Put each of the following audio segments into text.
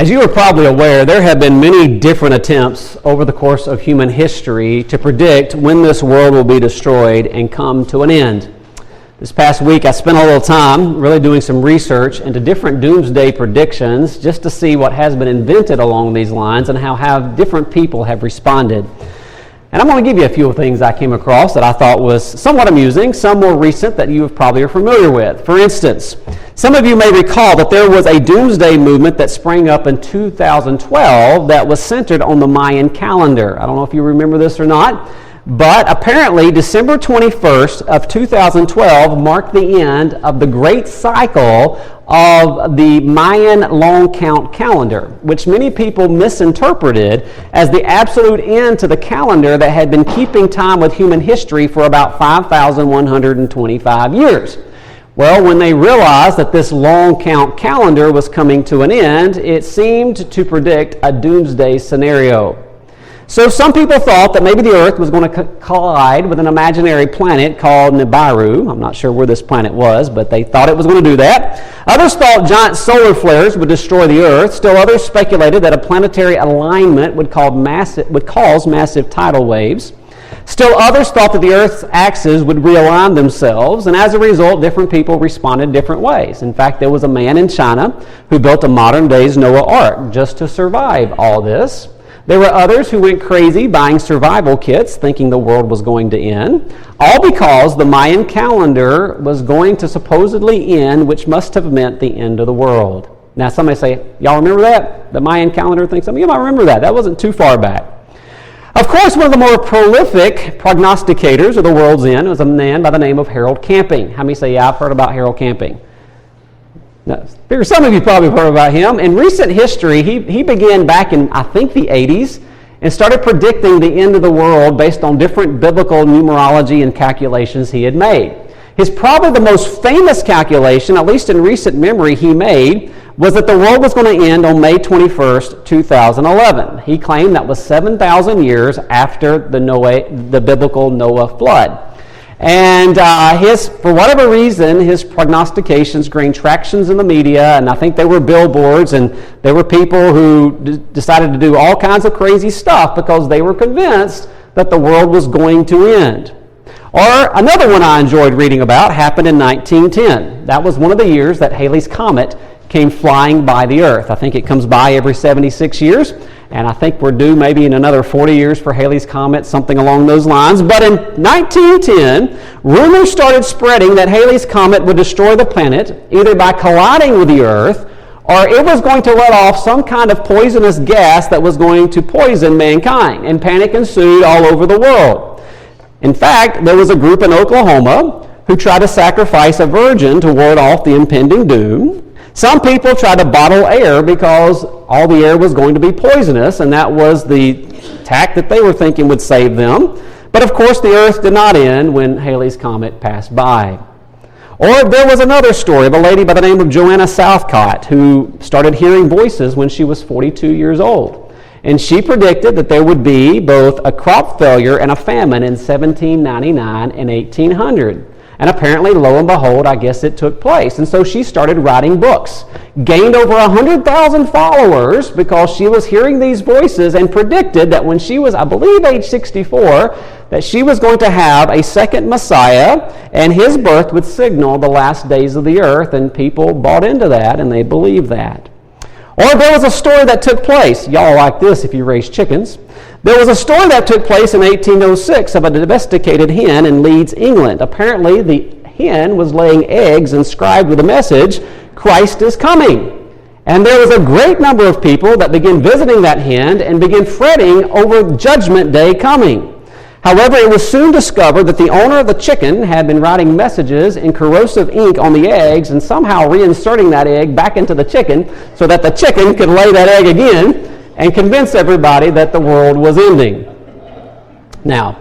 As you are probably aware, there have been many different attempts over the course of human history to predict when this world will be destroyed and come to an end. This past week, I spent a little time really doing some research into different doomsday predictions just to see what has been invented along these lines and how different people have responded. And I'm going to give you a few things I came across that I thought was somewhat amusing, some more recent that you probably are familiar with. For instance, some of you may recall that there was a doomsday movement that sprang up in 2012 that was centered on the Mayan calendar. I don't know if you remember this or not, but apparently December 21st of 2012 marked the end of the great cycle of the Mayan long count calendar, which many people misinterpreted as the absolute end to the calendar that had been keeping time with human history for about 5,125 years. Well, when they realized that this long count calendar was coming to an end, it seemed to predict a doomsday scenario. So some people thought that maybe the Earth was going to collide with an imaginary planet called Nibiru. I'm not sure where this planet was, but they thought it was going to do that. Others thought giant solar flares would destroy the Earth. Still others speculated that a planetary alignment would cause massive tidal waves. Still others thought that the Earth's axes would realign themselves, and as a result, different people responded different ways. In fact, there was a man in China who built a modern-day Noah Ark just to survive all this. There were others who went crazy buying survival kits thinking the world was going to end, all because the Mayan calendar was going to supposedly end, which must have meant the end of the world. Now, somebody say, y'all remember that? The Mayan calendar thing? Some of you might remember that. That wasn't too far back. Of course, one of the more prolific prognosticators of the world's end was a man by the name of Harold Camping. How many say, yeah, I've heard about Harold Camping? No, some of you probably have heard about him. In recent history, he began back in, I think, the 80s and started predicting the end of the world based on different biblical numerology and calculations he had made. His probably the most famous calculation, at least in recent memory, he made was that the world was going to end on May 21st, 2011. He claimed that was 7,000 years after the biblical Noah flood. And for whatever reason, his prognostications gained tractions in the media, and I think there were billboards, and there were people who decided to do all kinds of crazy stuff because they were convinced that the world was going to end. Or another one I enjoyed reading about happened in 1910. That was one of the years that Halley's Comet came flying by the Earth. I think it comes by every 76 years. And I think we're due maybe in another 40 years for Halley's Comet, something along those lines. But in 1910, rumors started spreading that Halley's Comet would destroy the planet either by colliding with the Earth or it was going to let off some kind of poisonous gas that was going to poison mankind. And panic ensued all over the world. In fact, there was a group in Oklahoma who tried to sacrifice a virgin to ward off the impending doom. Some people tried to bottle air because all the air was going to be poisonous, and that was the tack that they were thinking would save them. But of course, the Earth did not end when Halley's Comet passed by. Or there was another story of a lady by the name of Joanna Southcott who started hearing voices when she was 42 years old. And she predicted that there would be both a crop failure and a famine in 1799 and 1800. And apparently, lo and behold, I guess it took place. And so she started writing books, gained over 100,000 followers because she was hearing these voices and predicted that when she was, I believe, age 64, that she was going to have a second Messiah, and his birth would signal the last days of the earth, and people bought into that, and they believed that. Or there was a story that took place. Y'all like this if you raise chickens. There was a story that took place in 1806 of a domesticated hen in Leeds, England. Apparently, the hen was laying eggs inscribed with a message, "Christ is coming." And there was a great number of people that began visiting that hen and began fretting over Judgment Day coming. However, it was soon discovered that the owner of the chicken had been writing messages in corrosive ink on the eggs and somehow reinserting that egg back into the chicken so that the chicken could lay that egg again and convince everybody that the world was ending. Now,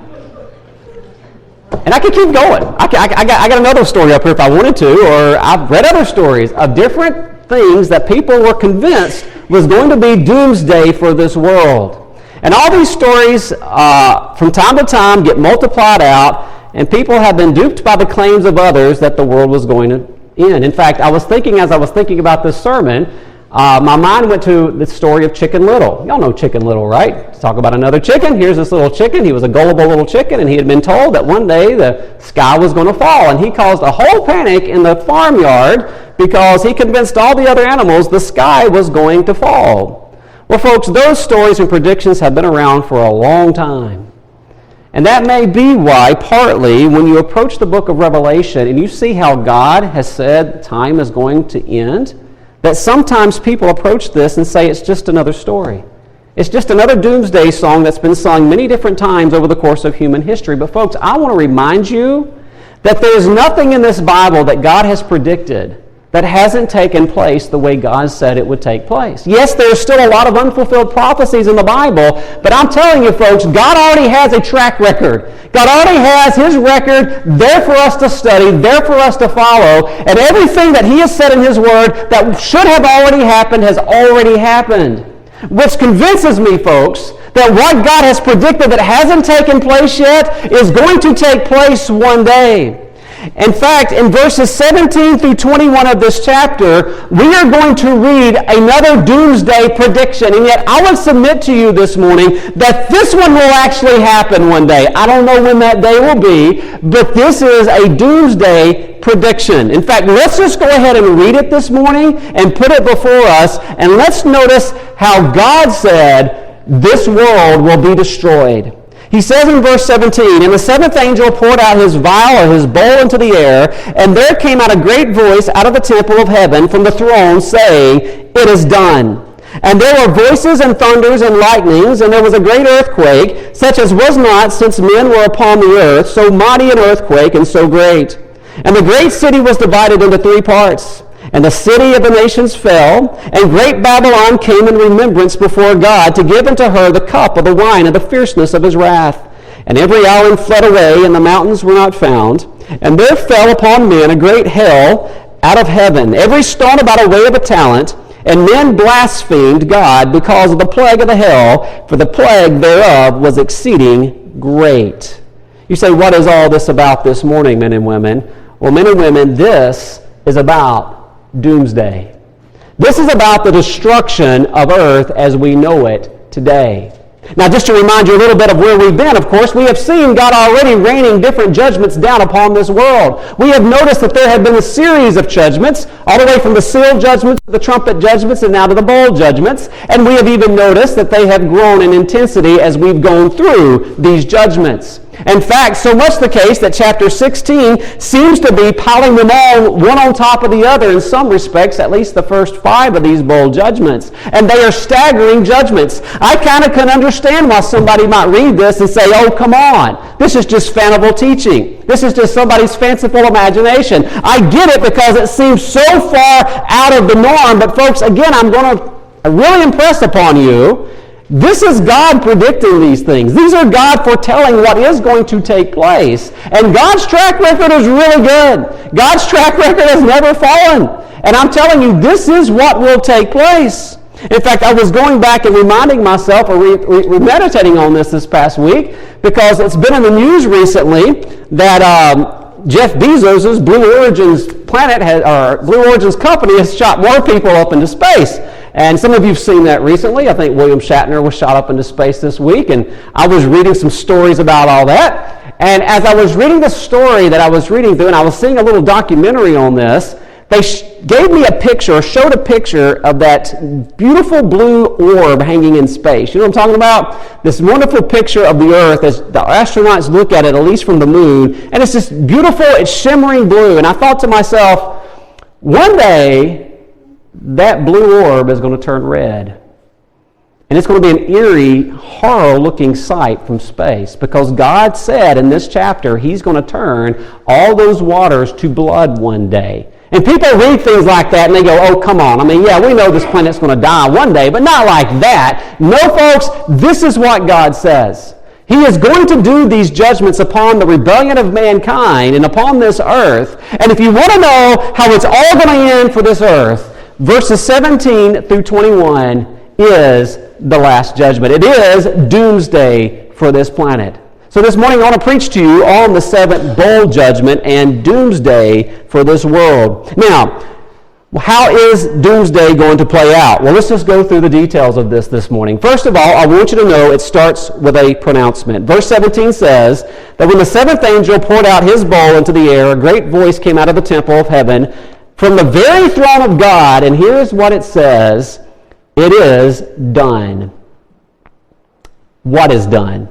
and I could keep going. I got another story up here if I wanted to, or I've read other stories of different things that people were convinced was going to be doomsday for this world. And all these stories, from time to time, get multiplied out, and people have been duped by the claims of others that the world was going to end. In fact, as I was thinking about this sermon, my mind went to the story of Chicken Little. Y'all know Chicken Little, right? Let's talk about another chicken. Here's this little chicken. He was a gullible little chicken, and he had been told that one day the sky was going to fall, and he caused a whole panic in the farmyard because he convinced all the other animals the sky was going to fall. Well, folks, those stories and predictions have been around for a long time. And that may be why, partly, when you approach the book of Revelation and you see how God has said time is going to end, that sometimes people approach this and say it's just another story. It's just another Doomsday song that's been sung many different times over the course of human history. But folks, I want to remind you that there's nothing in this Bible that God has predicted that hasn't taken place the way God said it would take place. Yes, there's still a lot of unfulfilled prophecies in the Bible, but I'm telling you folks, God already has a track record. God already has His record there for us to study, there for us to follow, and everything that He has said in His Word that should have already happened has already happened. Which convinces me, folks, that what God has predicted that hasn't taken place yet is going to take place one day. In fact, in verses 17 through 21 of this chapter, we are going to read another doomsday prediction. And yet, I would submit to you this morning that this one will actually happen one day. I don't know when that day will be, but this is a doomsday prediction. In fact, let's just go ahead and read it this morning and put it before us, and let's notice how God said this world will be destroyed. He says in verse 17, "And the seventh angel poured out his vial or his bowl into the air, and there came out a great voice out of the temple of heaven from the throne, saying, 'It is done.' And there were voices and thunders and lightnings, and there was a great earthquake, such as was not since men were upon the earth, so mighty an earthquake and so great. And the great city was divided into three parts. And the city of the nations fell, and great Babylon came in remembrance before God to give unto her the cup of the wine of the fierceness of his wrath. And every island fled away, and the mountains were not found. And there fell upon men a great hail out of heaven, every stone about a weight of a talent. And men blasphemed God because of the plague of the hail, for the plague thereof was exceeding great." You say, what is all this about this morning, men and women? Well, men and women, this is about Doomsday. This is about the destruction of earth as we know it today. Now, just to remind you a little bit of where we've been, of course, we have seen God already raining different judgments down upon this world. We have noticed that there have been a series of judgments, all the way from the seal judgments to the trumpet judgments and now to the bowl judgments. And we have even noticed that they have grown in intensity as we've gone through these judgments. In fact, so much the case that chapter 16 seems to be piling them all one on top of the other in some respects, at least the first 5 of these bowl judgments. And they are staggering judgments. I kind of can understand why somebody might read this and say, oh, come on, this is just fanable teaching. This is just somebody's fanciful imagination. I get it because it seems so far out of the norm. But folks, again, I'm going to really impress upon you, this is God predicting these things. These are God foretelling what is going to take place. And God's track record is really good. God's track record has never fallen. And I'm telling you, this is what will take place. In fact, I was going back and reminding myself or meditating on this past week because it's been in the news recently that Jeff Bezos' Blue Origin's Blue Origin's company has shot more people up into space. And some of you have seen that recently. I think William Shatner was shot up into space this week, and I was reading some stories about all that. And as I was reading the story that I was reading through, and I was seeing a little documentary on this, they gave me a picture, or showed a picture of that beautiful blue orb hanging in space. You know what I'm talking about? This wonderful picture of the Earth as the astronauts look at it, at least from the moon, and it's just beautiful, it's shimmering blue. And I thought to myself, one day, that blue orb is going to turn red. And it's going to be an eerie, horror-looking sight from space because God said in this chapter He's going to turn all those waters to blood one day. And people read things like that and they go, oh, come on. I mean, yeah, we know this planet's going to die one day, but not like that. No, folks, this is what God says. He is going to do these judgments upon the rebellion of mankind and upon this earth. And if you want to know how it's all going to end for this earth, verses 17 through 21 is the last judgment. It is doomsday for this planet. So this morning I want to preach to you on the 7th bowl judgment and doomsday for this world. Now, Well, how is Doomsday going to play out? Well, let's just go through the details of this morning. First of all, I want you to know it starts with a pronouncement. Verse 17 says that when the seventh angel poured out his bowl into the air, a great voice came out of the temple of heaven from the very throne of God, and here's what it says: it is done. What is done?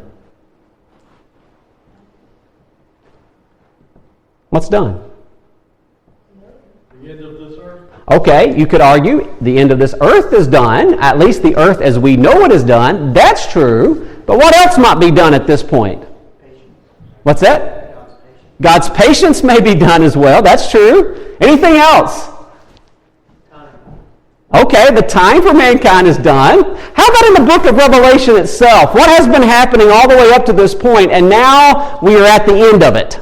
What's done? The end of this earth. Okay, you could argue the end of this earth is done. At least the earth as we know it is done. That's true. But what else might be done at this point? Patience. What's that? God's patience may be done as well. That's true. Anything else? Okay, the time for mankind is done. How about in the book of Revelation itself? What has been happening all the way up to this point, and now we are at the end of it?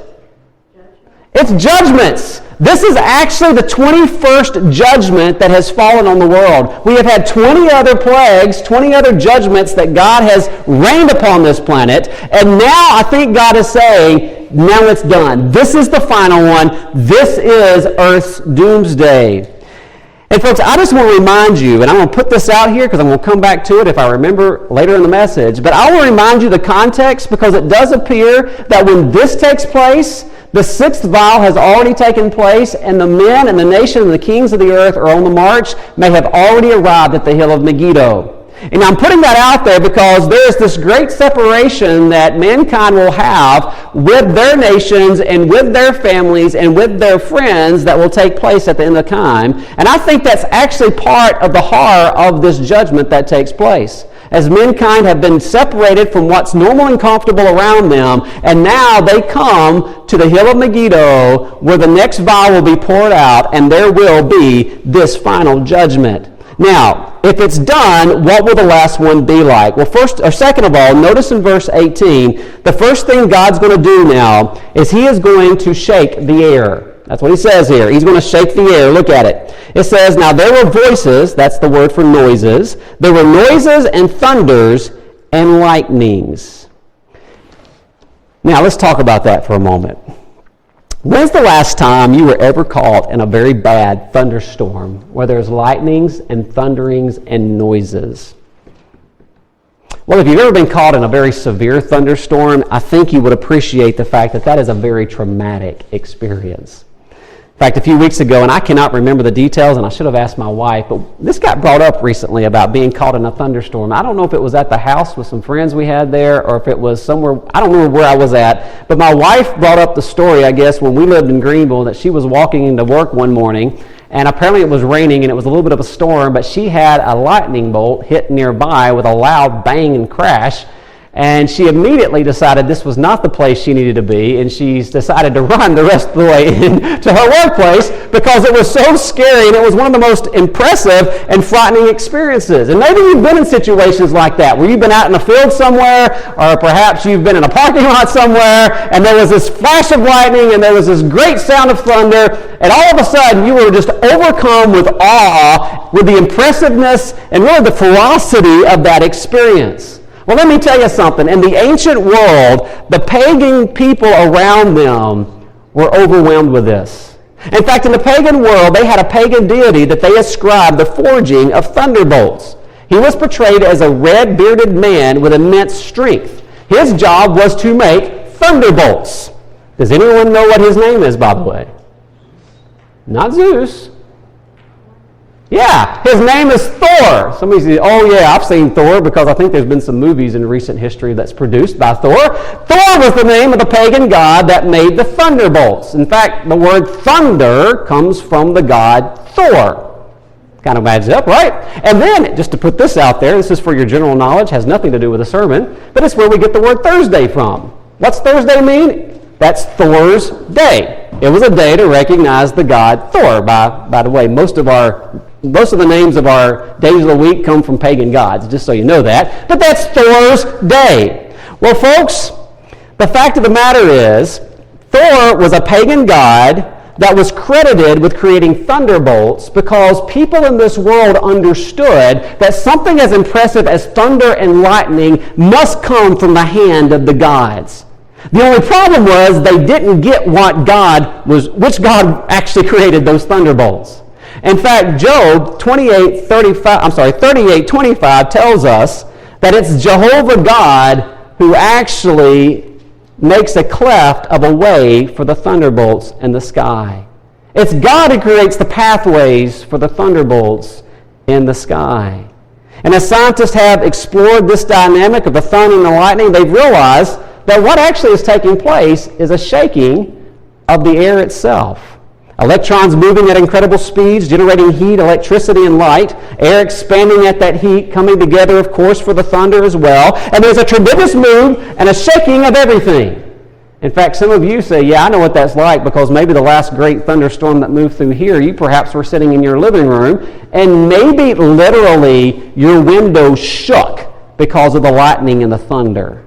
It's judgments. This is actually the 21st judgment that has fallen on the world. We have had 20 other plagues, 20 other judgments that God has rained upon this planet, and now I think God is saying, now it's done. This is the final one. This is Earth's doomsday. And folks, I just want to remind you, and I'm going to put this out here because I'm going to come back to it if I remember later in the message, but I will remind you the context because it does appear that when this takes place, the sixth vial has already taken place, and the men and the nation and the kings of the earth are on the march, may have already arrived at the hill of Megiddo. And I'm putting that out there because there is this great separation that mankind will have with their nations and with their families and with their friends that will take place at the end of time. And I think that's actually part of the horror of this judgment that takes place. As mankind have been separated from what's normal and comfortable around them, and now they come to the hill of Megiddo where the next vial will be poured out and there will be this final judgment. Now, if it's done, what will the last one be like? Well, second of all, notice in verse 18, the first thing God's going to do now is he is going to shake the air. That's what he says here. He's going to shake the air. Look at it. It says, now there were voices, that's the word for noises. There were noises and thunders and lightnings. Now, let's talk about that for a moment. When's the last time you were ever caught in a very bad thunderstorm where there's lightnings and thunderings and noises? Well, if you've ever been caught in a very severe thunderstorm, I think you would appreciate the fact that that is a very traumatic experience. In fact, a few weeks ago, and I cannot remember the details, and I should have asked my wife, but this got brought up recently about being caught in a thunderstorm. I don't know if it was at the house with some friends we had there, or if it was somewhere, I don't remember where I was at, but my wife brought up the story, I guess, when we lived in Greenville, that she was walking into work one morning, and apparently it was raining, and it was a little bit of a storm, but she had a lightning bolt hit nearby with a loud bang and crash. And she immediately decided this was not the place she needed to be, and she's decided to run the rest of the way into her workplace because it was so scary, and it was one of the most impressive and frightening experiences. And maybe you've been in situations like that, where you've been out in a field somewhere, or perhaps you've been in a parking lot somewhere, and there was this flash of lightning, and there was this great sound of thunder, and all of a sudden you were just overcome with awe, with the impressiveness and really the ferocity of that experience. Well, let me tell you something. In the ancient world, the pagan people around them were overwhelmed with this. In fact, in the pagan world, they had a pagan deity that they ascribed the forging of thunderbolts. He was portrayed as a red-bearded man with immense strength. His job was to make thunderbolts. Does anyone know what his name is, by the way? Not Zeus. Yeah, his name is Thor. Somebody says, oh yeah, I've seen Thor because I think there's been some movies in recent history that's produced by Thor. Thor was the name of the pagan god that made the thunderbolts. In fact, the word thunder comes from the god Thor. Kind of adds up, right? And then, just to put this out there, this is for your general knowledge, has nothing to do with a sermon, but it's where we get the word Thursday from. What's Thursday mean? That's Thor's day. It was a day to recognize the god Thor. By the way, most of the names of our days of the week come from pagan gods, just so you know that. But that's Thor's day. Well, folks, the fact of the matter is, Thor was a pagan god that was credited with creating thunderbolts because people in this world understood that something as impressive as thunder and lightning must come from the hand of the gods. The only problem was they didn't get which God actually created those thunderbolts. In fact, Job 38:25 tells us that it's Jehovah God who actually makes a cleft of a way for the thunderbolts in the sky. It's God who creates the pathways for the thunderbolts in the sky. And as scientists have explored this dynamic of the thunder and the lightning, they've realized that what actually is taking place is a shaking of the air itself. Electrons moving at incredible speeds, generating heat, electricity, and light. Air expanding at that heat, coming together, of course, for the thunder as well. And there's a tremendous move and a shaking of everything. In fact, some of you say, yeah, I know what that's like, because maybe the last great thunderstorm that moved through here, you perhaps were sitting in your living room, and maybe literally your window shook because of the lightning and the thunder.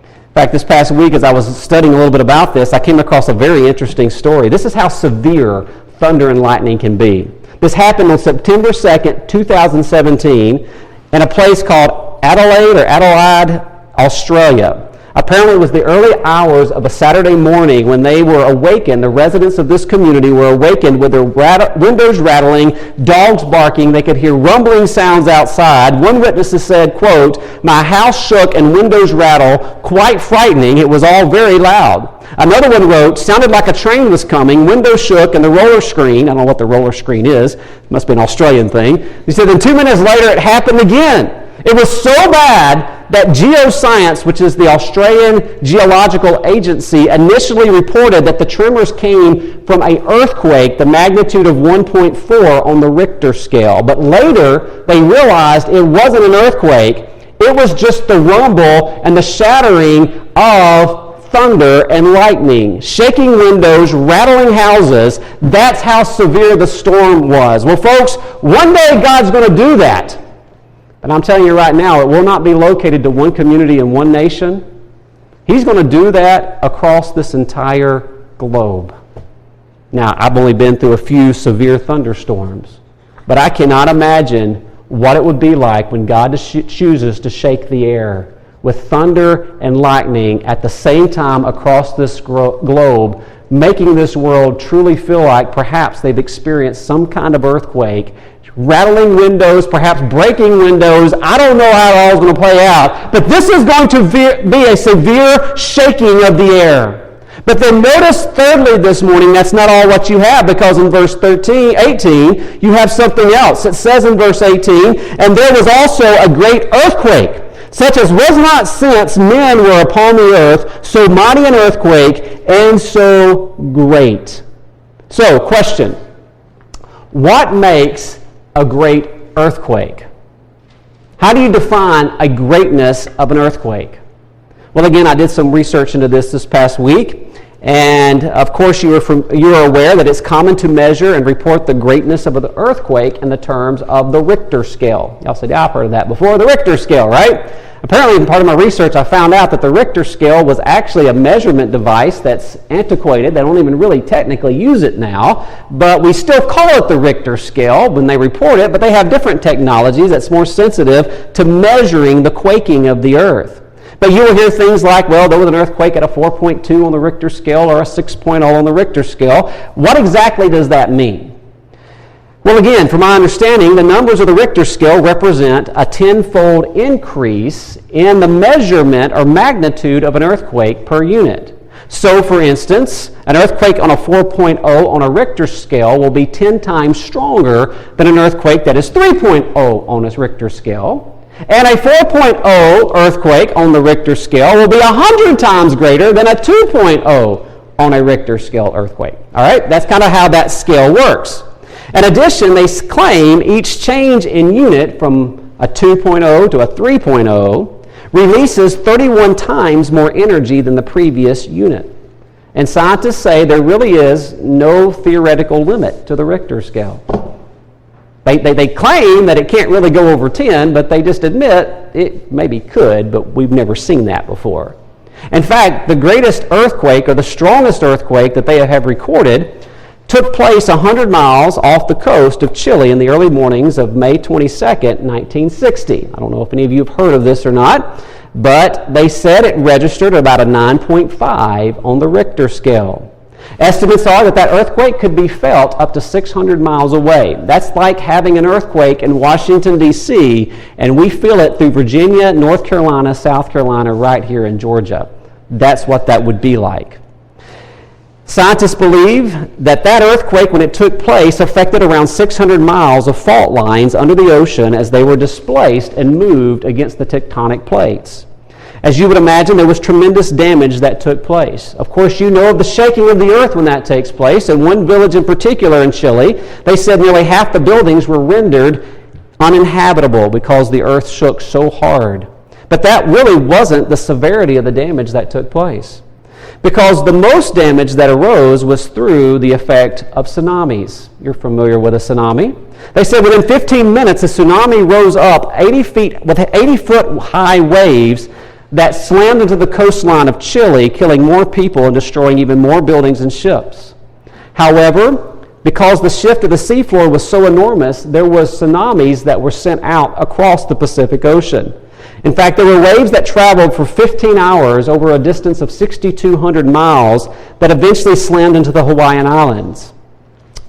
In fact, this past week, as I was studying a little bit about this, I came across a very interesting story. This is how severe thunder and lightning can be. This happened on September 2nd, 2017, in a place called Adelaide, Australia. Apparently, it was the early hours of a Saturday morning when they were awakened. The residents of this community were awakened with their windows rattling, dogs barking. They could hear rumbling sounds outside. One witness has said, quote, "My house shook and windows rattled, quite frightening. It was all very loud." Another one wrote, "Sounded like a train was coming. Windows shook and the roller screen," I don't know what the roller screen is. It must be an Australian thing. He said, "Then 2 minutes later it happened again. It was so bad that Geoscience, which is the Australian Geological Agency, initially reported that the tremors came from an earthquake, the magnitude of 1.4 on the Richter scale. But later, they realized it wasn't an earthquake. It was just the rumble and the shattering of thunder and lightning, shaking windows, rattling houses. That's how severe the storm was. Well, folks, one day God's going to do that. And I'm telling you right now, it will not be located to one community in one nation. He's going to do that across this entire globe. Now, I've only been through a few severe thunderstorms, but I cannot imagine what it would be like when God chooses to shake the air with thunder and lightning at the same time across this globe, making this world truly feel like perhaps they've experienced some kind of earthquake, rattling windows, perhaps breaking windows. I don't know how it all is going to play out, but this is going to be a severe shaking of the air. But then notice thirdly this morning, that's not all what you have, because in verse 18, you have something else. It says in verse 18, "And there was also a great earthquake, such as was not since men were upon the earth, so mighty an earthquake, and so great." So, question. What makes a great earthquake? How do you define a greatness of an earthquake? Well, again, I did some research into this past week, and of course you are aware that it's common to measure and report the greatness of an earthquake in the terms of the Richter scale. Y'all said, yeah, I've heard of that before, the Richter scale, right? Apparently, in part of my research, I found out that the Richter scale was actually a measurement device that's antiquated. They don't even really technically use it now, but we still call it the Richter scale when they report it, but they have different technologies that's more sensitive to measuring the quaking of the earth. But you will hear things like, well, there was an earthquake at a 4.2 on the Richter scale or a 6.0 on the Richter scale. What exactly does that mean? Well, again, from my understanding, the numbers of the Richter scale represent a tenfold increase in the measurement or magnitude of an earthquake per unit. So, for instance, an earthquake on a 4.0 on a Richter scale will be 10 times stronger than an earthquake that is 3.0 on a Richter scale. And a 4.0 earthquake on the Richter scale will be 100 times greater than a 2.0 on a Richter scale earthquake. All right? That's kind of how that scale works. In addition, they claim each change in unit from a 2.0 to a 3.0 releases 31 times more energy than the previous unit. And scientists say there really is no theoretical limit to the Richter scale. They claim that it can't really go over 10, but they just admit it maybe could, but we've never seen that before. In fact, the greatest earthquake, or the strongest earthquake that they have recorded, took place 100 miles off the coast of Chile in the early mornings of May 22nd, 1960. I don't know if any of you have heard of this or not, but they said it registered about a 9.5 on the Richter scale. Estimates are that earthquake could be felt up to 600 miles away. That's like having an earthquake in Washington, D.C., and we feel it through Virginia, North Carolina, South Carolina, right here in Georgia. That's what that would be like. Scientists believe that earthquake, when it took place, affected around 600 miles of fault lines under the ocean as they were displaced and moved against the tectonic plates. As you would imagine, there was tremendous damage that took place. Of course, you know of the shaking of the earth when that takes place. In one village in particular in Chile, they said nearly half the buildings were rendered uninhabitable because the earth shook so hard. But that really wasn't the severity of the damage that took place, because the most damage that arose was through the effect of tsunamis. You're familiar with a tsunami. They said within 15 minutes, a tsunami rose up 80 feet with 80-foot high waves that slammed into the coastline of Chile, killing more people and destroying even more buildings and ships. However, because the shift of the seafloor was so enormous, there was tsunamis that were sent out across the Pacific Ocean. In fact, there were waves that traveled for 15 hours over a distance of 6,200 miles that eventually slammed into the Hawaiian Islands.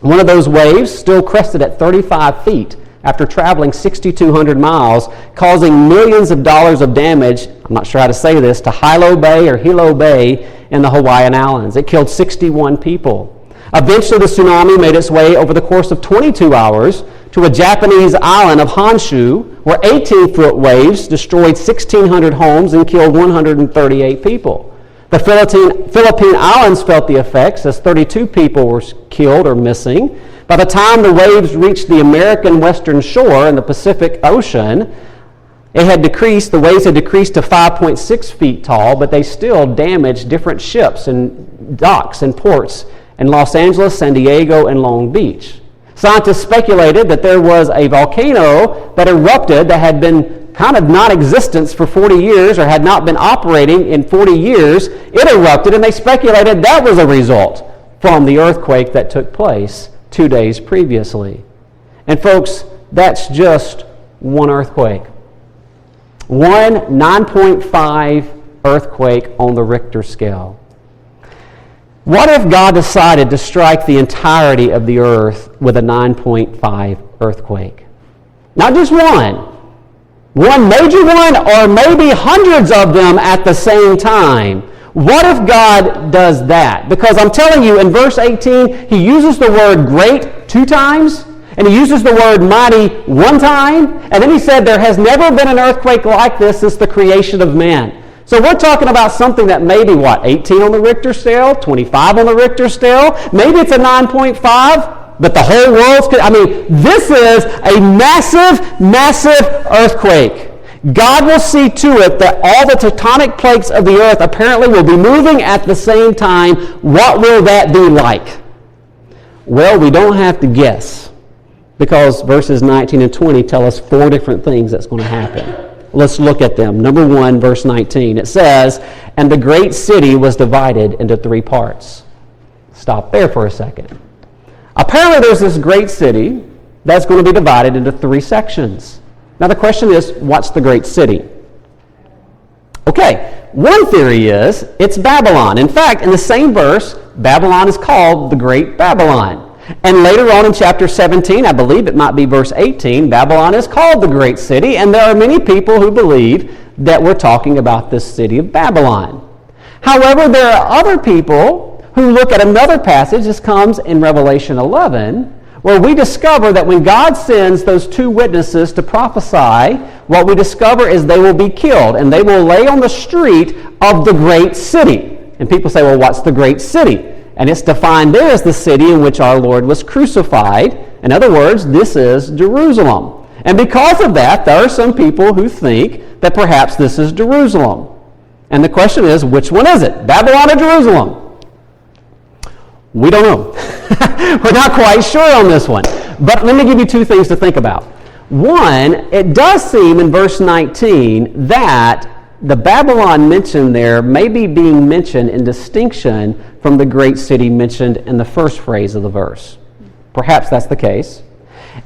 One of those waves still crested at 35 feet after traveling 6,200 miles, causing millions of dollars of damage, I'm not sure how to say this, to Hilo Bay or Hilo Bay in the Hawaiian Islands. It killed 61 people. Eventually, the tsunami made its way over the course of 22 hours to a Japanese island of Honshu, where 18-foot waves destroyed 1,600 homes and killed 138 people. The Philippine Islands felt the effects as 32 people were killed or missing. By the time the waves reached the American western shore in the Pacific Ocean, the waves had decreased to 5.6 feet tall, but they still damaged different ships and docks and ports in Los Angeles, San Diego, and Long Beach. Scientists speculated that there was a volcano that erupted that had been kind of non-existent for 40 years or had not been operating in 40 years. It erupted, and they speculated that was a result from the earthquake that took place 2 days previously. And folks, that's just one earthquake. One 9.5 earthquake on the Richter scale. What if God decided to strike the entirety of the earth with a 9.5 earthquake? Not just one major one, or maybe hundreds of them at the same time. What if God does that? Because I'm telling you, in verse 18, he uses the word great 2 times, and he uses the word mighty 1 time, and then he said there has never been an earthquake like this since the creation of man. So we're talking about something that maybe, 18 on the Richter scale, 25 on the Richter scale, maybe it's a 9.5, but the whole world's, this is a massive, massive earthquake. God will see to it that all the tectonic plates of the earth apparently will be moving at the same time. What will that be like? Well, we don't have to guess, because verses 19 and 20 tell us 4 different things that's going to happen. Let's look at them. Number 1, verse 19. It says, "And the great city was divided into 3 parts." Stop there for a second. Apparently there's this great city that's going to be divided into 3 sections. Now the question is, what's the great city? Okay, one theory is it's Babylon. In fact, in the same verse, Babylon is called the Great Babylon. And later on in chapter 17, I believe it might be verse 18, Babylon is called the Great City, and there are many people who believe that we're talking about this city of Babylon. However, there are other people who look at another passage. This comes in Revelation 11, where we discover that when God sends those 2 witnesses to prophesy, what we discover is they will be killed, and they will lay on the street of the great city. And people say, well, what's the great city? And it's defined there as the city in which our Lord was crucified. In other words, this is Jerusalem. And because of that, there are some people who think that perhaps this is Jerusalem. And the question is, which one is it? Babylon or Jerusalem? We don't know. We're not quite sure on this one. But let me give you 2 things to think about. One, it does seem in verse 19 that the Babylon mentioned there may be being mentioned in distinction from the great city mentioned in the first phrase of the verse. Perhaps that's the case.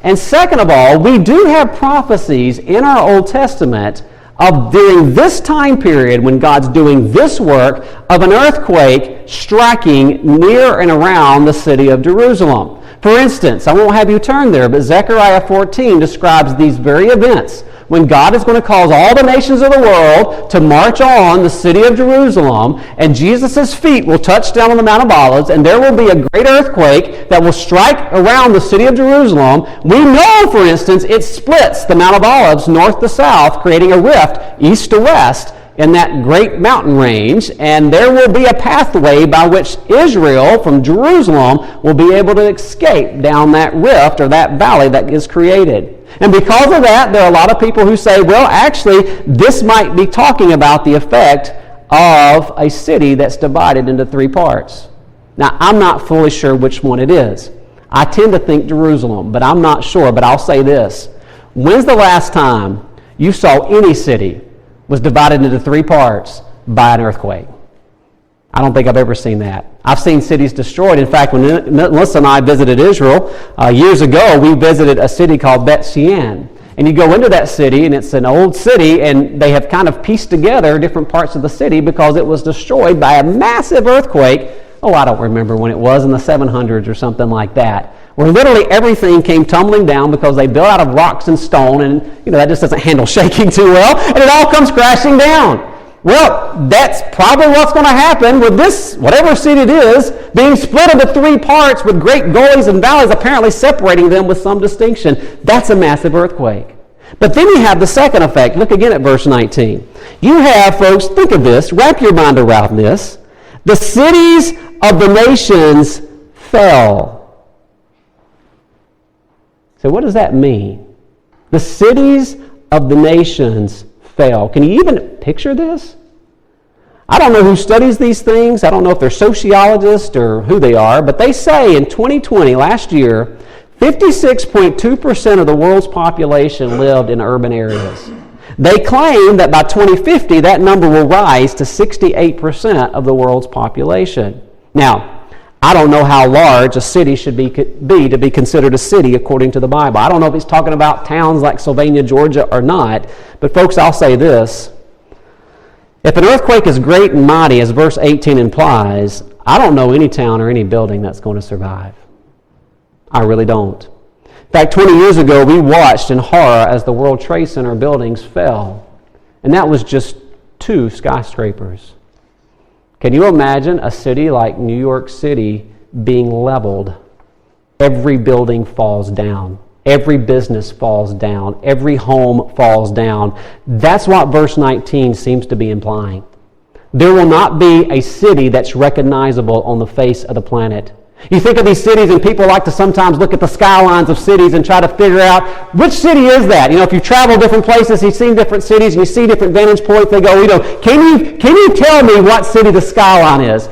And second of all, we do have prophecies in our Old Testament of during this time period when God's doing this work of an earthquake striking near and around the city of Jerusalem. For instance, I won't have you turn there, but Zechariah 14 describes these very events when God is going to cause all the nations of the world to march on the city of Jerusalem, and Jesus' feet will touch down on the Mount of Olives, and there will be a great earthquake that will strike around the city of Jerusalem. We know, for instance, it splits the Mount of Olives north to south, creating a rift east to west in that great mountain range, and there will be a pathway by which Israel from Jerusalem will be able to escape down that rift or that valley that is created. And because of that, there are a lot of people who say, well, actually, this might be talking about the effect of a city that's divided into three parts. Now, I'm not fully sure which one it is. I tend to think Jerusalem, but I'm not sure. But I'll say this. When's the last time you saw any city was divided into three parts by an earthquake? I don't think I've ever seen that. I've seen cities destroyed. In fact, when Melissa and I visited Israel years ago, we visited a city called Bet Shean. And you go into that city, and it's an old city, and they have kind of pieced together different parts of the city because it was destroyed by a massive earthquake. Oh, I don't remember when it was, in the 700s or something like that, where literally everything came tumbling down because they built out of rocks and stone, and that just doesn't handle shaking too well, and it all comes crashing down. Well, that's probably what's going to happen with this, whatever city it is, being split into three parts with great gullies and valleys apparently separating them with some distinction. That's a massive earthquake. But then you have the second effect. Look again at verse 19. You have, folks, think of this, wrap your mind around this. The cities of the nations fell. So what does that mean? The cities of the nations fell. Can you even picture this? I don't know who studies these things. I don't know if they're sociologists or who they are, but they say in 2020, last year, 56.2% of the world's population lived in urban areas. They claim that by 2050, that number will rise to 68% of the world's population. Now, I don't know how large a city should be to be considered a city according to the Bible. I don't know if he's talking about towns like Sylvania, Georgia or not. But folks, I'll say this. If an earthquake is great and mighty, as verse 18 implies, I don't know any town or any building that's going to survive. I really don't. In fact, 20 years ago, we watched in horror as the World Trade Center buildings fell. And that was just 2 skyscrapers. Can you imagine a city like New York City being leveled? Every building falls down. Every business falls down. Every home falls down. That's what verse 19 seems to be implying. There will not be a city that's recognizable on the face of the planet. You think of these cities, and people like to sometimes look at the skylines of cities and try to figure out which city is that. If you travel different places, you've seen different cities, and you see different vantage points, they go, can you tell me what city the skyline is?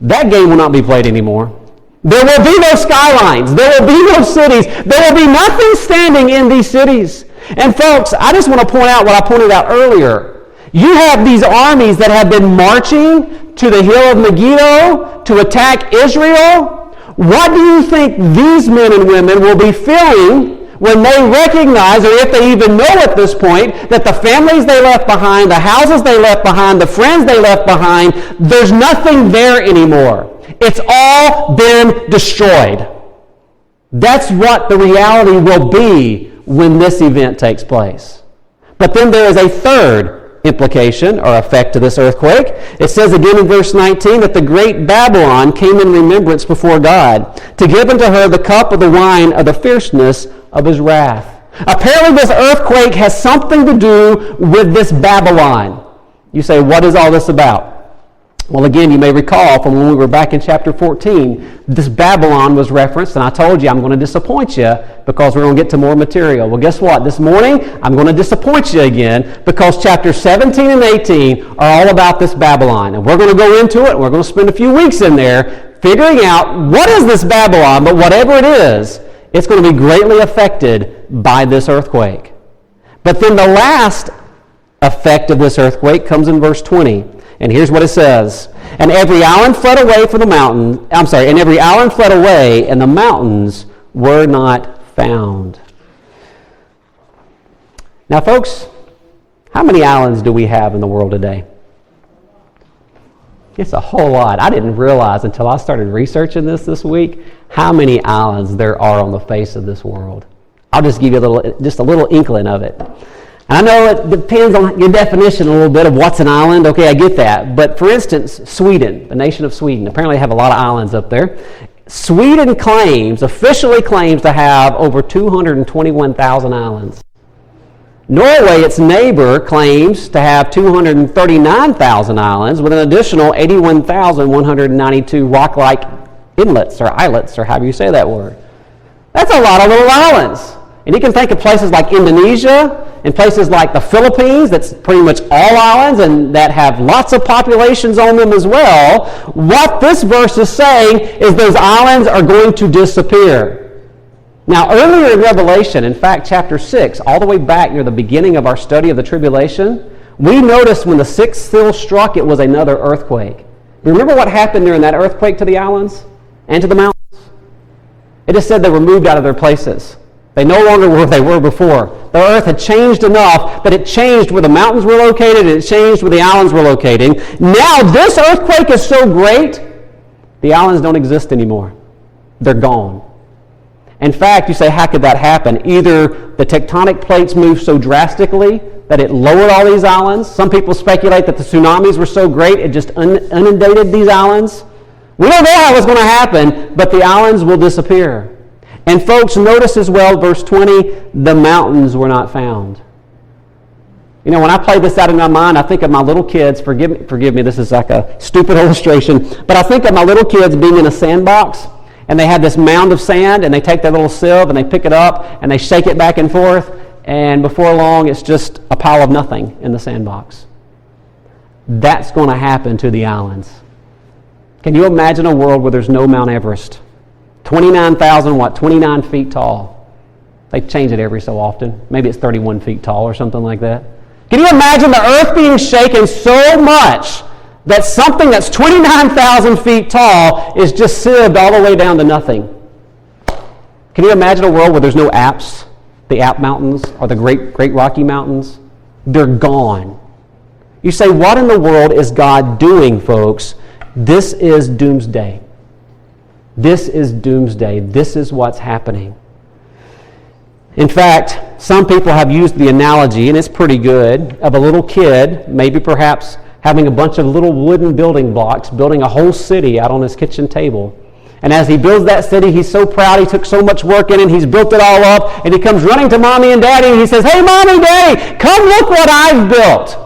That game will not be played anymore. There will be no skylines. There will be no cities. There will be nothing standing in these cities. And folks, I just want to point out what I pointed out earlier. You have these armies that have been marching to the hill of Megiddo to attack Israel. What do you think these men and women will be feeling when they recognize, or if they even know at this point, that the families they left behind, the houses they left behind, the friends they left behind, there's nothing there anymore. It's all been destroyed. That's what the reality will be when this event takes place. But then there is a third implication or effect to this earthquake. It says again in verse 19 that the great Babylon came in remembrance before God to give unto her the cup of the wine of the fierceness of his wrath. Apparently this earthquake has something to do with this Babylon. You say, what is all this about? Well, again, you may recall from when we were back in chapter 14, this Babylon was referenced, and I told you I'm going to disappoint you because we're going to get to more material. Well, guess what? This morning, I'm going to disappoint you again because chapters 17 and 18 are all about this Babylon. And we're going to go into it, and we're going to spend a few weeks in there figuring out what is this Babylon, but whatever it is, it's going to be greatly affected by this earthquake. But then the last effect of this earthquake comes in verse 20. And here's what it says. And every island fled away from the mountain. And every island fled away, and the mountains were not found. Now, folks, How many islands do we have in the world today? It's a whole lot. I didn't realize until I started researching this week how many islands there are on the face of this world. I'll just give you just a little inkling of it. And I know it depends on your definition a little bit of what's an island. Okay, I get that. But for instance, Sweden, the nation of Sweden, apparently have a lot of islands up there. Sweden officially claims to have over 221,000 islands. Norway, its neighbor, claims to have 239,000 islands with an additional 81,192 rock-like inlets or islets, or however you say that word. That's a lot of little islands. And you can think of places like Indonesia and places like the Philippines, that's pretty much all islands and that have lots of populations on them as well. What this verse is saying is those islands are going to disappear. Now, earlier in Revelation, in fact, chapter 6, all the way back near the beginning of our study of the tribulation, we noticed when the sixth seal struck, it was another earthquake. Remember what happened during that earthquake to the islands and to the mountains? It just said they were moved out of their places. They no longer were where they were before. The earth had changed enough, but it changed where the mountains were located, and it changed where the islands were located. Now, this earthquake is so great, the islands don't exist anymore. They're gone. In fact, you say, how could that happen? Either the tectonic plates moved so drastically that it lowered all these islands. Some people speculate that the tsunamis were so great it just inundated these islands. We don't know how it's going to happen, but the islands will disappear. And folks, notice as well, verse 20, the mountains were not found. You know, when I play this out in my mind, I think of my little kids, forgive me, this is like a stupid illustration, but I think of my little kids being in a sandbox, and they have this mound of sand, and they take their little sieve, and they pick it up, and they shake it back and forth, and before long, it's just a pile of nothing in the sandbox. That's going to happen to the islands. Can you imagine a world where there's no Mount Everest? 29 feet tall. They change it every so often. Maybe it's 31 feet tall or something like that. Can you imagine the earth being shaken so much that something that's 29,000 feet tall is just sieved all the way down to nothing? Can you imagine a world where there's no Alps, the Alp Mountains, or the Great Rocky Mountains? They're gone. You say, what in the world is God doing, folks? This is doomsday. This is doomsday. This is what's happening. In fact, some people have used the analogy, and it's pretty good, of a little kid, maybe perhaps having a bunch of little wooden building blocks, building a whole city out on his kitchen table. And as he builds that city, he's so proud, he took so much work in it, he's built it all up, and he comes running to Mommy and Daddy, and he says, "Hey, Mommy, Daddy, come look what I've built."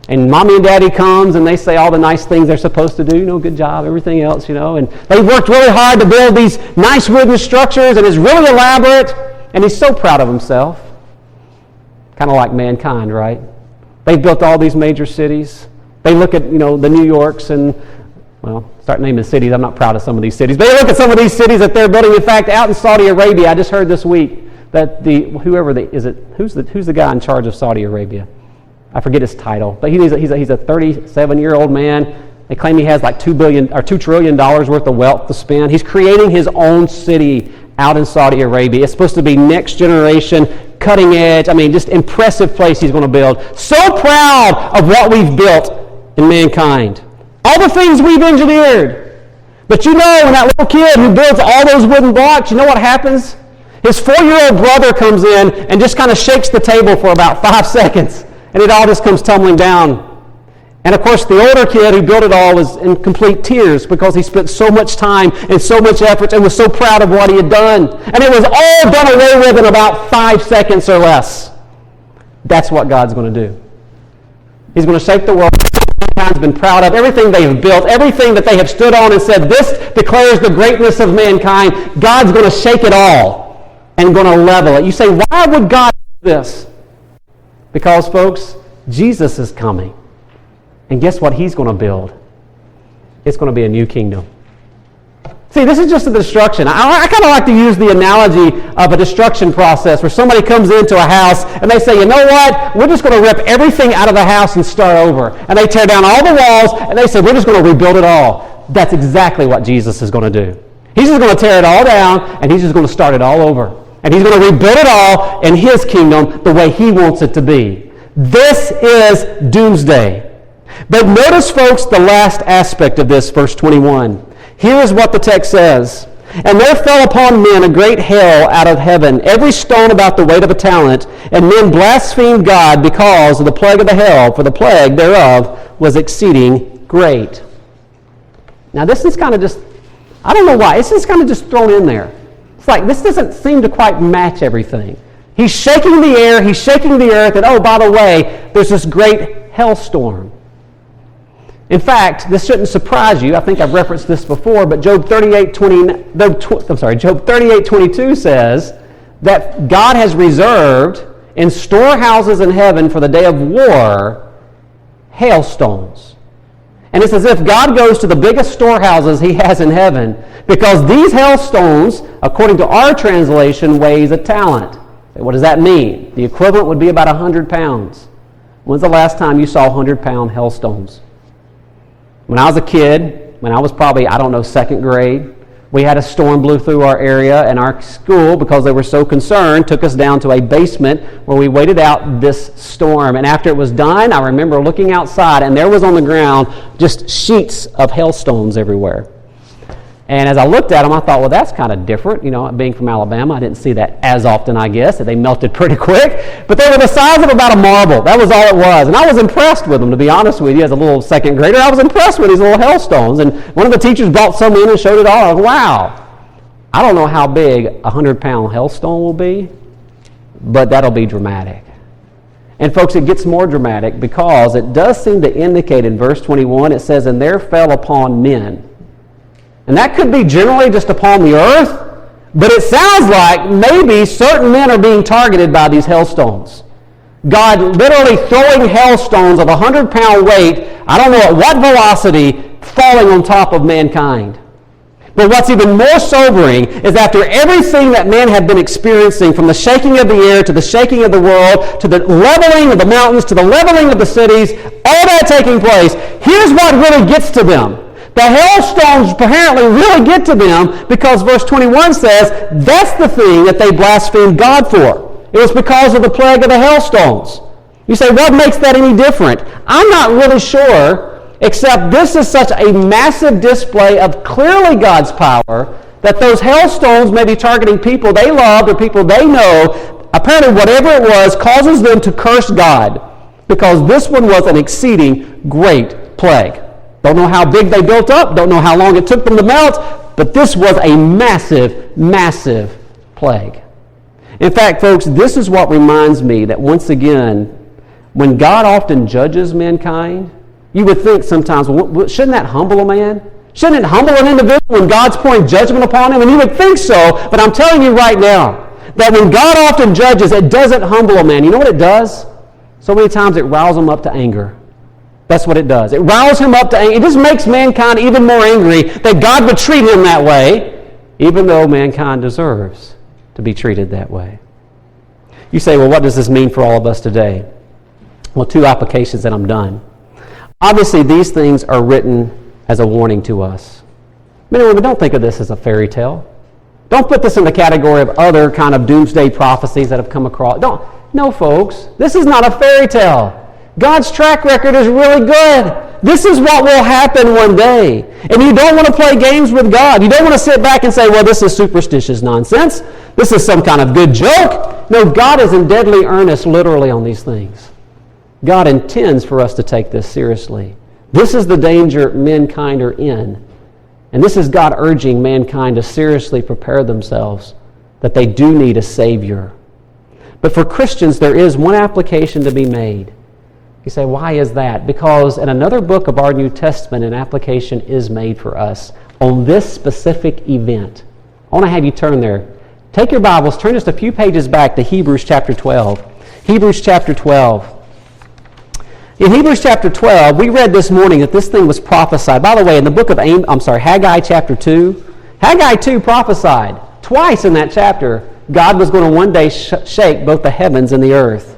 And Mommy and Daddy comes, and they say all the nice things they're supposed to do, good job, everything else, and they worked really hard to build these nice wooden structures, and it's really elaborate, and he's so proud of himself. Kind of like mankind, right? They've built all these major cities. They look at, the New Yorks and, start naming cities. I'm not proud of some of these cities. But they look at some of these cities that they're building. In fact, out in Saudi Arabia, I just heard this week that who's the guy in charge of Saudi Arabia? I forget his title, but he's a 37-year-old man. They claim he has like $2 trillion worth of wealth to spend. He's creating his own city out in Saudi Arabia. It's supposed to be next generation, cutting edge. Just impressive place he's going to build. So proud of what we've built in mankind. All the things we've engineered. But when that little kid who builds all those wooden blocks, you know what happens? His 4-year-old brother comes in and just kind of shakes the table for about 5 seconds. And it all just comes tumbling down. And of course, the older kid who built it all was in complete tears because he spent so much time and so much effort and was so proud of what he had done. And it was all done away with in about 5 seconds or less. That's what God's going to do. He's going to shake the world. Mankind's been proud of everything they have built, everything that they have stood on and said, this declares the greatness of mankind. God's going to shake it all and going to level it. You say, why would God do this? Because, folks, Jesus is coming. And guess what he's going to build? It's going to be a new kingdom. See, this is just a destruction. I kind of like to use the analogy of a destruction process where somebody comes into a house and they say, you know what? We're just going to rip everything out of the house and start over. And they tear down all the walls and they say, we're just going to rebuild it all. That's exactly what Jesus is going to do. He's just going to tear it all down and he's just going to start it all over. And he's going to rebuild it all in his kingdom the way he wants it to be. This is doomsday. But notice, folks, the last aspect of this, verse 21. Here is what the text says. And there fell upon men a great hail out of heaven, every stone about the weight of a talent, and men blasphemed God because of the plague of the hail, for the plague thereof was exceeding great. Now this is kind of just, I don't know why, it's just kind of just thrown in there. It's like, this doesn't seem to quite match everything. He's shaking the air, he's shaking the earth, and oh, by the way, there's this great hailstorm. In fact, this shouldn't surprise you. I think I've referenced this before, but Job 38:22 says that God has reserved in storehouses in heaven for the day of war hailstones. And it's as if God goes to the biggest storehouses he has in heaven, because these hailstones, according to our translation, weighs a talent. What does that mean? The equivalent would be about 100 pounds. When's the last time you saw 100-pound hailstones? When I was a kid, when I was probably, second grade, we had a storm blew through our area, and our school, because they were so concerned, took us down to a basement where we waited out this storm. And after it was done, I remember looking outside, and there was on the ground just sheets of hailstones everywhere. And as I looked at them, I thought, well, that's kind of different. Being from Alabama, I didn't see that as often, I guess. They melted pretty quick. But they were the size of about a marble. That was all it was. And I was impressed with them, to be honest with you. As a little second grader, I was impressed with these little hailstones. And one of the teachers brought some in and showed it all. I was, wow. I don't know how big a 100-pound hailstone will be, but that'll be dramatic. And folks, it gets more dramatic because it does seem to indicate in verse 21, it says, and there fell upon men. And that could be generally just upon the earth, but it sounds like maybe certain men are being targeted by these hailstones. God literally throwing hailstones of 100-pound weight, I don't know at what velocity, falling on top of mankind. But what's even more sobering is after everything that man had been experiencing, from the shaking of the air to the shaking of the world, to the leveling of the mountains, to the leveling of the cities, all that taking place, here's what really gets to them. The hailstones apparently really get to them because verse 21 says that's the thing that they blasphemed God for. It was because of the plague of the hailstones. You say, what makes that any different? I'm not really sure, except this is such a massive display of clearly God's power that those hailstones may be targeting people they loved or people they know. Apparently, whatever it was causes them to curse God because this one was an exceeding great plague. Don't know how big they built up, don't know how long it took them to melt, but this was a massive, massive plague. In fact, folks, this is what reminds me that once again, when God often judges mankind, you would think sometimes, well, shouldn't that humble a man? Shouldn't it humble an individual when God's pouring judgment upon him? And you would think so, but I'm telling you right now, that when God often judges, it doesn't humble a man. You know what it does? So many times it riles him up to anger. That's what it does. It riles him up to anger. It just makes mankind even more angry that God would treat him that way, even though mankind deserves to be treated that way. You say, well, what does this mean for all of us today? Well, two applications and I'm done. Obviously, these things are written as a warning to us. Men and women, don't think of this as a fairy tale. Don't put this in the category of other kind of doomsday prophecies that have come across. No, folks, this is not a fairy tale. God's track record is really good. This is what will happen one day. And you don't want to play games with God. You don't want to sit back and say, well, this is superstitious nonsense. This is some kind of good joke. No, God is in deadly earnest literally on these things. God intends for us to take this seriously. This is the danger mankind are in. And this is God urging mankind to seriously prepare themselves that they do need a Savior. But for Christians, there is one application to be made. You say, why is that? Because in another book of our New Testament, an application is made for us on this specific event. I want to have you turn there. Take your Bibles, turn just a few pages back to Hebrews chapter 12. Hebrews chapter 12. In Hebrews chapter 12, we read this morning that this thing was prophesied. By the way, in the book of Haggai chapter 2, Haggai 2 prophesied twice in that chapter God was going to one day shake both the heavens and the earth.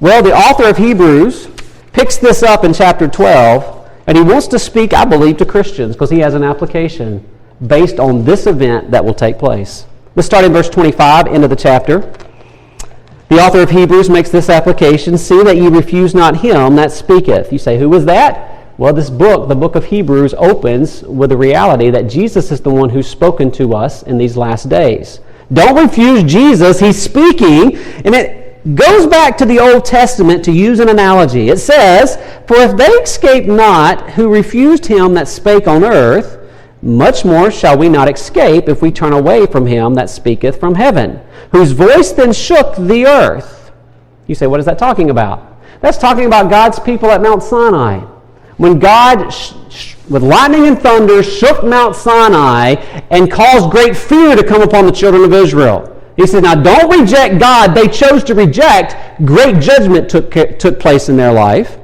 Well, the author of Hebrews picks this up in chapter 12, and he wants to speak, I believe, to Christians because he has an application based on this event that will take place. Let's start in verse 25, end of the chapter. The author of Hebrews makes this application: see that ye refuse not him that speaketh. You say, who was that? Well, this book, the book of Hebrews, opens with the reality that Jesus is the one who's spoken to us in these last days. Don't refuse Jesus. He's speaking, and it goes back to the Old Testament to use an analogy. It says, for if they escape not who refused him that spake on earth, much more shall we not escape if we turn away from him that speaketh from heaven, whose voice then shook the earth. You say, what is that talking about? That's talking about God's people at Mount Sinai. When God, with lightning and thunder, shook Mount Sinai and caused great fear to come upon the children of Israel. He said, now don't reject God. They chose to reject. Great judgment took place in their life.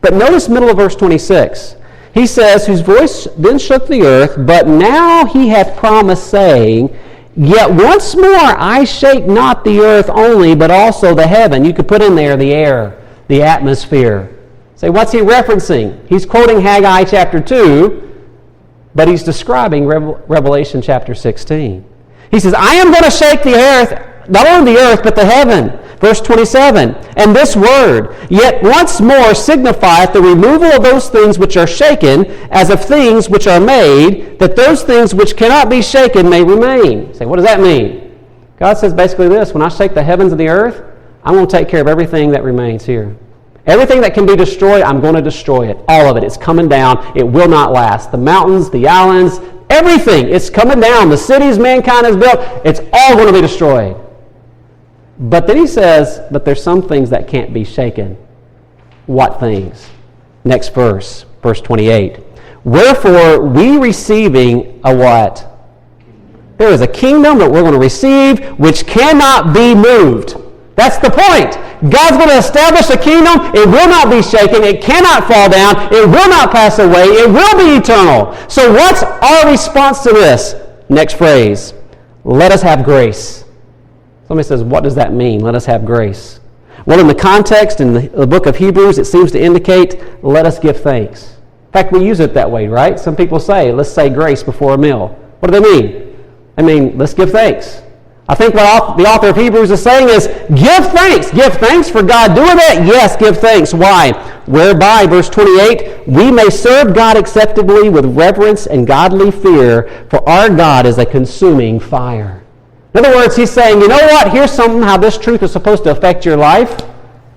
But notice middle of verse 26. He says, whose voice then shook the earth, but now he hath promised, saying, yet once more I shake not the earth only, but also the heaven. You could put in there the air, the atmosphere. Say, what's he referencing? He's quoting Haggai chapter 2, but he's describing Revelation chapter 16. He says, I am going to shake the earth, not only the earth, but the heaven. Verse 27, and this word, yet once more signifieth the removal of those things which are shaken, as of things which are made, that those things which cannot be shaken may remain. Say, what does that mean? God says basically this: when I shake the heavens and the earth, I'm going to take care of everything that remains here. Everything that can be destroyed, I'm going to destroy it. All of it. It's coming down. It will not last. The mountains, the islands, everything. It's coming down. The cities mankind has built, it's all going to be destroyed. But then he says, but there's some things that can't be shaken. What things? Next verse, verse 28. Wherefore, we receiving a what? There is a kingdom that we're going to receive which cannot be moved. That's the point. God's going to establish a kingdom. It will not be shaken. It cannot fall down. It will not pass away. It will be eternal. So what's our response to this? Next phrase. Let us have grace. Somebody says, what does that mean? Let us have grace. Well, in the context, in the book of Hebrews, it seems to indicate, let us give thanks. In fact, we use it that way, right? Some people say, let's say grace before a meal. What do they mean? I mean, let's give thanks. I think what the author of Hebrews is saying is, give thanks. Give thanks for God doing that? Yes, give thanks. Why? Whereby, verse 28, we may serve God acceptably with reverence and godly fear, for our God is a consuming fire. In other words, he's saying, you know what? Here's something how this truth is supposed to affect your life.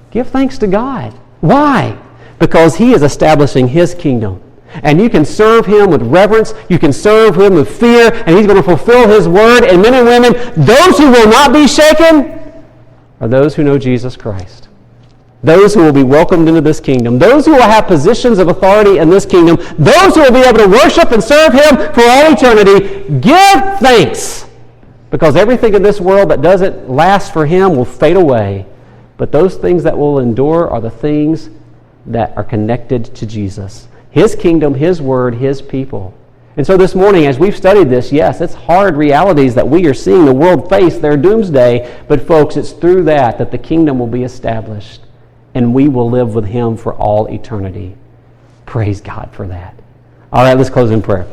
Give thanks to God. Why? Because he is establishing his kingdom. And you can serve him with reverence. You can serve him with fear. And he's going to fulfill his word. And men and women, those who will not be shaken are those who know Jesus Christ. Those who will be welcomed into this kingdom. Those who will have positions of authority in this kingdom. Those who will be able to worship and serve him for all eternity. Give thanks. Because everything in this world that doesn't last for him will fade away. But those things that will endure are the things that are connected to Jesus. His kingdom, his word, his people. And so this morning, as we've studied this, yes, it's hard realities that we are seeing the world face their doomsday. But folks, it's through that the kingdom will be established. And we will live with him for all eternity. Praise God for that. All right, let's close in prayer.